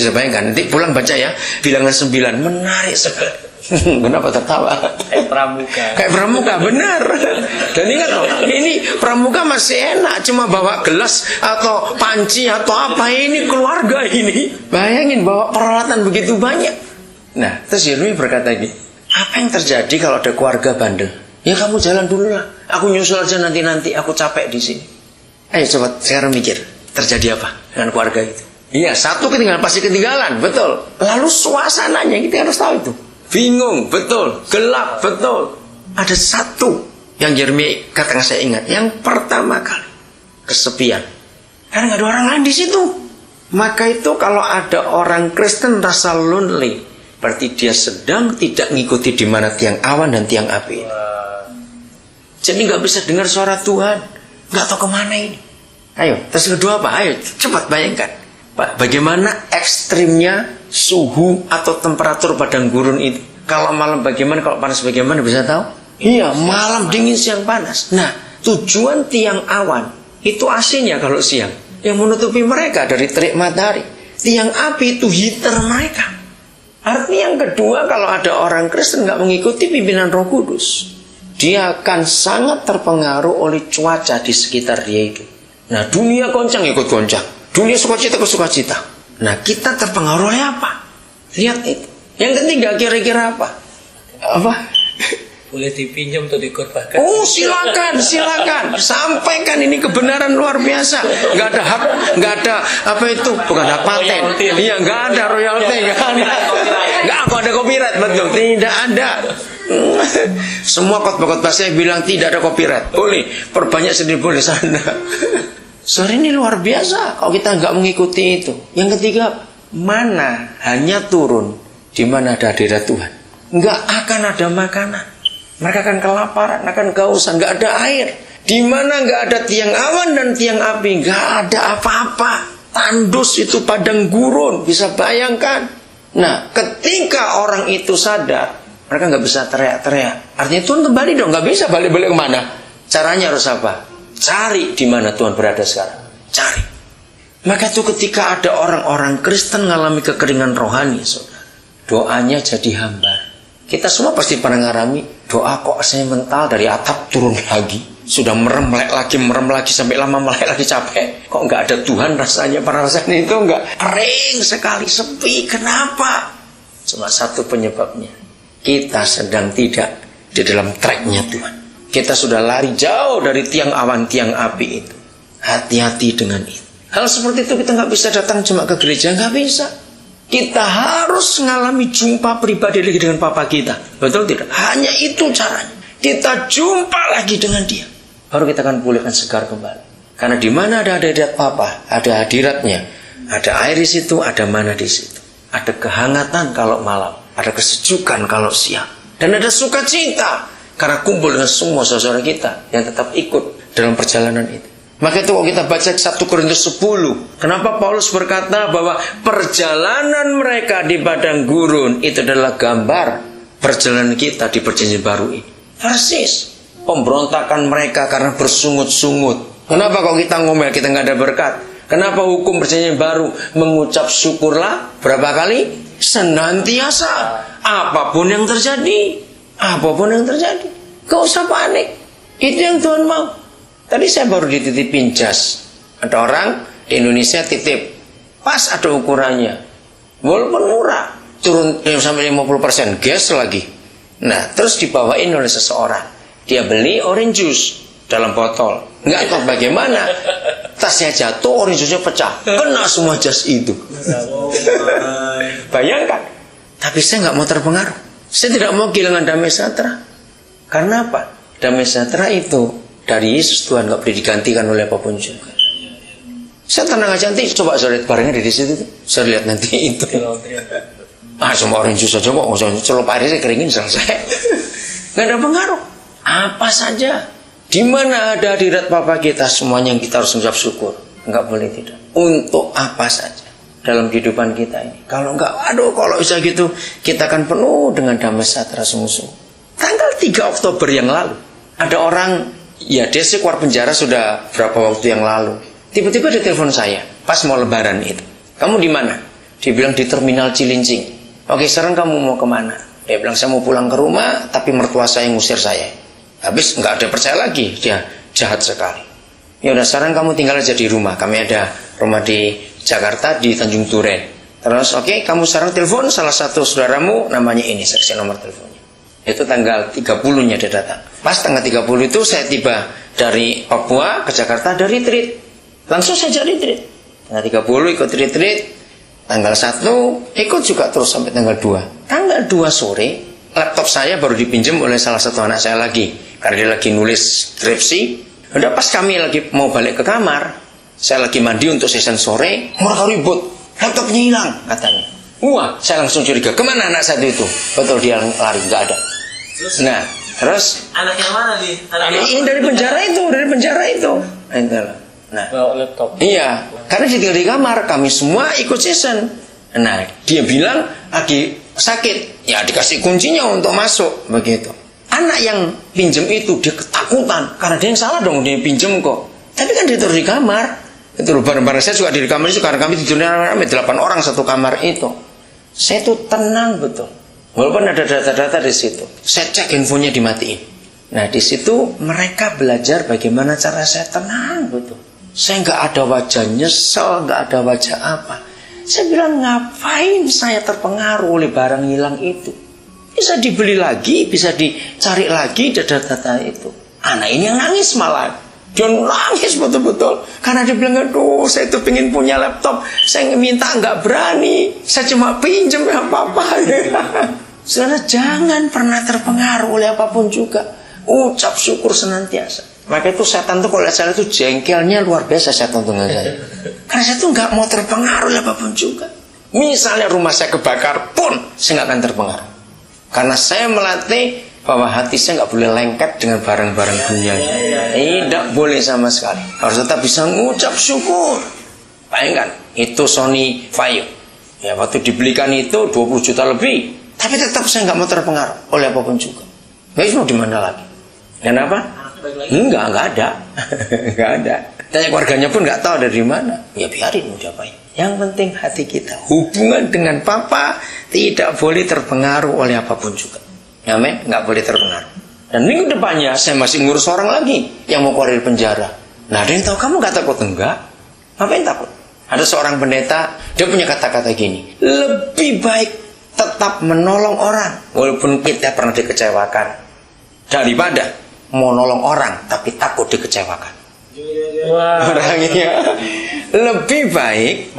Bisa bayangkan, nanti pulang baca ya, bilangan 9, menarik sekali. Kenapa tertawa? Kayak pramuka. Kayak pramuka, benar. Dan ingat loh, ini pramuka masih enak, cuma bawa gelas atau panci atau apa, ini keluarga ini. Bayangin bawa peralatan begitu banyak. Nah, terus Yeremia berkata gini, apa yang terjadi kalau ada keluarga bandel? Ya kamu jalan dulu lah, aku nyusul aja nanti, aku capek di sini. Ayo coba sekarang mikir, terjadi apa dengan keluarga itu? Iya, satu ketinggalan, pasti ketinggalan, betul. Lalu suasananya kita harus tahu itu. Bingung, betul. Gelap, betul. Ada satu yang Yeremia katakan saya ingat. Yang pertama kali, kesepian. Karena nggak ada orang lain di situ. Maka itu kalau ada orang Kristen rasa lonely, berarti dia sedang tidak mengikuti di mana tiang awan dan tiang api. Jadi nggak bisa dengar suara Tuhan, nggak tahu kemana ini. Ayo, terus kedua apa? Ayo, cepat bayangkan. Pak, bagaimana ekstrimnya suhu atau temperatur padang gurun itu? Kalau malam bagaimana, kalau panas bagaimana, bisa tahu? Iya, malam dingin, siang panas. Nah, tujuan tiang awan itu AC-nya kalau siang, yang menutupi mereka dari terik matahari. Tiang api itu heater mereka. Artinya yang kedua, kalau ada orang Kristen nggak mengikuti pimpinan Roh Kudus, dia akan sangat terpengaruh oleh cuaca di sekitar dia itu. Nah, dunia goncang ikut goncang, dunia sukacita ikut sukacita. Nah, kita terpengaruh oleh apa? Lihat itu. Yang ketiga kira-kira apa? Apa? Boleh dipinjam atau dikorbankan. Oh, silakan. Sampaikan ini kebenaran luar biasa. Nggak ada hak, nggak ada apa itu, bukan hak paten. Iya, nggak ada royalti, nggak ada copyright, betul. Tidak ada. Semua khotbah-khotbah saya bilang tidak ada copyright. Boleh, perbanyak sendiri boleh sana. Sore ini luar biasa kalau kita nggak mengikuti itu. Yang ketiga, mana hanya turun di mana ada hadirat Tuhan. Nggak akan ada makanan. Mereka akan kelaparan, akan kehausan, nggak ada air. Di mana nggak ada tiang awan dan tiang api, nggak ada apa-apa. Tandus itu padang gurun, bisa bayangkan. Nah, ketika orang itu sadar, mereka nggak bisa teriak-teriak. Artinya Tuhan kembali dong, nggak bisa balik-balik kemana. Caranya harus apa? Cari di mana Tuhan berada sekarang. Cari. Maka itu ketika ada orang-orang Kristen mengalami kekeringan rohani, saudara, doanya jadi hambar. Kita semua pasti pernah ngalami doa kok saya mental dari atap turun lagi. Sudah merem lagi sampai lama melek lagi capek. Kok nggak ada Tuhan rasanya, rasanya itu nggak, kering sekali, sepi. Kenapa? Cuma satu penyebabnya. Kita sedang tidak di dalam tracknya Tuhan. Kita sudah lari jauh dari tiang awan, tiang api itu. Hati-hati dengan itu. Hal seperti itu kita nggak bisa datang cuma ke gereja, nggak bisa. Kita harus mengalami jumpa pribadi lagi dengan Papa kita. Betul tidak? Hanya itu caranya. Kita jumpa lagi dengan dia. Baru kita akan pulihkan segar kembali. Karena di mana ada hadirat Papa, ada hadiratnya. Ada air di situ, ada mana di situ. Ada kehangatan kalau malam, ada kesejukan kalau siang. Dan ada sukacita karena kumpul dengan semua saudara kita yang tetap ikut dalam perjalanan itu. Maka itu kalau kita baca 1 Korintus 10, kenapa Paulus berkata bahwa perjalanan mereka di padang gurun itu adalah gambar perjalanan kita di perjanjian baru ini. Persis. Pemberontakan mereka karena bersungut-sungut. Kenapa kalau kita ngomel kita nggak ada berkat? Kenapa hukum perjanjian baru mengucap syukurlah berapa kali? Senantiasa. Apapun yang terjadi. Gak usah panik. Itu yang Tuhan mau. Tadi saya baru dititipin jas. Ada orang di Indonesia titip. Pas ada ukurannya. Walaupun murah. Turun sampai 50% gas lagi. Nah, terus dibawain oleh seseorang. Dia beli orange juice dalam botol. Nggak tahu bagaimana. Tasnya jatuh, orange juice-nya pecah. Kena semua jas itu. Bayangkan. Tapi saya nggak mau terpengaruh. Saya tidak mau kehilangan damai sejahtera. Karena apa? Damai sejahtera itu dari Yesus Tuhan, nggak boleh digantikan oleh apapun juga. Saya tenang aja, nanti coba saya lihat barangnya di situ. Saya lihat nanti itu. Semua orang susah coba, celup airnya keringin selesai. Nggak ada pengaruh. Apa saja, di mana ada hadirat Bapa kita, semuanya yang kita harus mengucap syukur. Nggak boleh tidak. Untuk apa saja dalam kehidupan kita ini. Kalau nggak, kalau bisa gitu, kita akan penuh dengan damai sejahtera sungguh-sungguh. Tanggal 3 Oktober yang lalu, ada orang. Ya, dia sih keluar penjara sudah berapa waktu yang lalu. Tiba-tiba dia telepon saya pas mau lebaran itu. Kamu di mana? Dia bilang di terminal Cilincing. Oke, sekarang kamu mau kemana? Dia bilang saya mau pulang ke rumah, tapi mertua saya ngusir saya. Habis nggak ada percaya lagi, dia jahat sekali. Ya udah, sekarang kamu tinggal aja di rumah. Kami ada rumah di Jakarta di Tanjung Duren. Terus oke, kamu sekarang telepon salah satu saudaramu, namanya ini, seksi nomor teleponnya. Itu tanggal 30-nya dia datang. Pas tanggal 30 itu saya tiba dari Papua ke Jakarta dari retreat. Langsung saja retreat. Tanggal 30 ikut retreat. Tanggal 1 ikut juga terus sampai tanggal 2. Tanggal 2 sore laptop saya baru dipinjam oleh salah satu anak saya lagi, karena dia lagi nulis skripsi. Udah pas kami lagi mau balik ke kamar, saya lagi mandi untuk sesi sore, mereka ribut, laptopnya hilang katanya. Wah, saya langsung curiga, kemana anak satu itu? Betul, dia lari, nggak ada. Nah, terus Anak yang mana nih? ini dari penjara itu. Nah, bawa laptop. iya, karena dia tinggal di kamar, kami semua ikut season. Nah, dia bilang lagi sakit, ya dikasih kuncinya untuk masuk, begitu. Anak yang pinjam itu dia ketakutan, karena dia yang salah dong, dia pinjam kok. Tapi kan dia terus di kamar. Itu bareng-bareng saya juga di kamar itu, karena kami tidurnya 8 orang satu kamar itu. Saya tuh tenang betul. Walaupun ada data-data di situ, saya cek handphonenya dimatiin. Nah, di situ mereka belajar bagaimana cara saya tenang betul. Saya nggak ada wajah nyesel, nggak ada wajah apa. Saya bilang, ngapain saya terpengaruh oleh barang hilang itu? Bisa dibeli lagi, bisa dicari lagi data-data itu. Anak ini yang nangis malah. Dia nangis betul-betul. Karena dia bilang, aduh, saya tuh pengen punya laptop. Saya minta nggak berani. Saya cuma pinjam ya apa-apa. Saudara, jangan pernah terpengaruh oleh apapun juga. Ucap syukur senantiasa. Maka itu setan tuh kalau lihat saya itu jengkelnya luar biasa setan tuh dengan saya. Karena saya tuh nggak mau terpengaruh oleh apapun juga. Misalnya rumah saya kebakar pun saya nggak akan terpengaruh. Karena saya melatih bahwa hati saya nggak boleh lengket dengan barang-barang dunia. Tidak boleh sama sekali. Harus tetap bisa mengucap syukur. Bayangkan, itu Sony Vaio. Ya, waktu dibelikan itu 20 juta lebih. Tapi tetap saya nggak mau terpengaruh oleh apapun juga. Nggak mau di mana lagi. Kenapa? Enggak ada. Enggak ada. Tanya keluarganya pun nggak tahu dari mana. Ya biarin, mau diapain. Yang penting hati kita, hubungan dengan papa tidak boleh terpengaruh oleh apapun juga. Amin, nggak boleh terpengaruh. Dan minggu depannya saya masih ngurus orang lagi yang mau keluar dari penjara. Nah, ada yang tahu, kamu nggak takut? Enggak. Ngapain takut? Ada seorang pendeta, dia punya kata-kata gini, lebih baik tetap menolong orang walaupun kita pernah dikecewakan, daripada mau nolong orang tapi takut dikecewakan. Wah. Orangnya lebih baik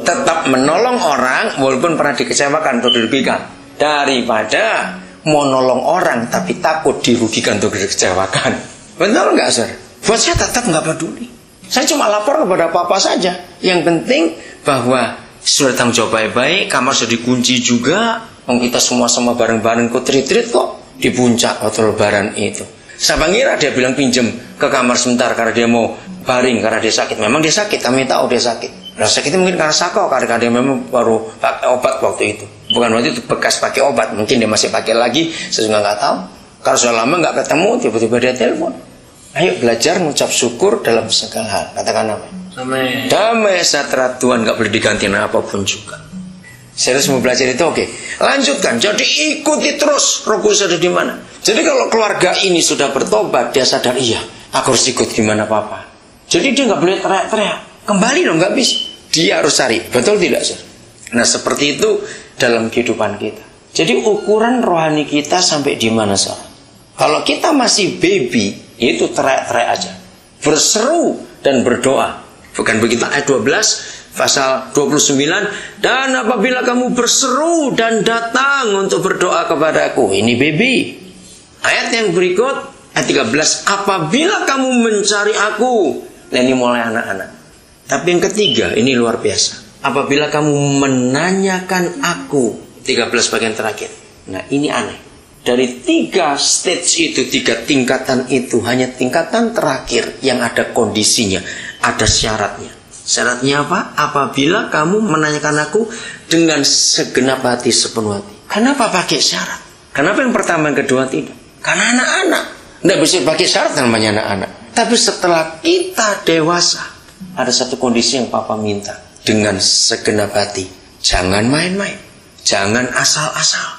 tetap menolong orang walaupun pernah dikecewakan atau dirugikan, daripada mau nolong orang tapi takut dirugikan atau dikecewakan. Betul nggak, Sir? Buat saya tetap nggak peduli. Saya cuma lapor kepada papa saja. Yang penting bahwa sudah tanggung jawab baik-baik, kamar sudah dikunci juga. Kita semua bareng-bareng kok retreat kok di puncak waktu lebaran itu. Siapa ngira dia bilang pinjam ke kamar sebentar karena dia mau baring karena dia sakit. Memang dia sakit, kami tahu dia sakit. Nah, sakitnya mungkin karena sakau, karena dia memang baru pakai obat waktu itu. Bukan waktu itu bekas pakai obat, mungkin dia masih pakai lagi, saya juga nggak tahu. Kalau sudah lama nggak ketemu, tiba-tiba dia telepon. Ayo belajar mengucap syukur dalam segala hal. Katakan apa? Amin. Damai sejahtera Tuhan nggak boleh diganti dengan apapun juga. Serius mau belajar itu, oke. Lanjutkan. Jadi ikuti terus Roh Kudus ada di mana. Jadi kalau keluarga ini sudah bertobat, dia sadar, iya, aku harus ikut di mana papa. Jadi dia nggak boleh teriak-teriak. Kembali dong, nggak bisa. Dia harus cari. Betul tidak, Sir? Nah, seperti itu dalam kehidupan kita. Jadi ukuran rohani kita sampai di mana, Sir? Kalau kita masih baby, itu teriak-teriak aja. Berseru dan berdoa. Bukan begitu ayat 12 pasal 29, dan apabila kamu berseru dan datang untuk berdoa kepadaku, ini baby. Ayat yang berikut ayat 13, apabila kamu mencari aku. Nah, ini mulai anak-anak. Tapi yang ketiga ini luar biasa, apabila kamu menanyakan aku. 13 bagian terakhir. Nah, ini aneh. Dari 3 stage itu, 3 tingkatan itu, hanya tingkatan terakhir yang ada kondisinya, ada syaratnya. Syaratnya apa? Apabila kamu menanyakan aku dengan segenap hati, sepenuh hati. Kenapa pakai syarat? Kenapa yang pertama, yang kedua tidak? Karena anak-anak. Tidak bisa pakai syarat namanya anak-anak. Tapi setelah kita dewasa, ada satu kondisi yang papa minta. Dengan segenap hati, Jangan main-main. Jangan asal-asal.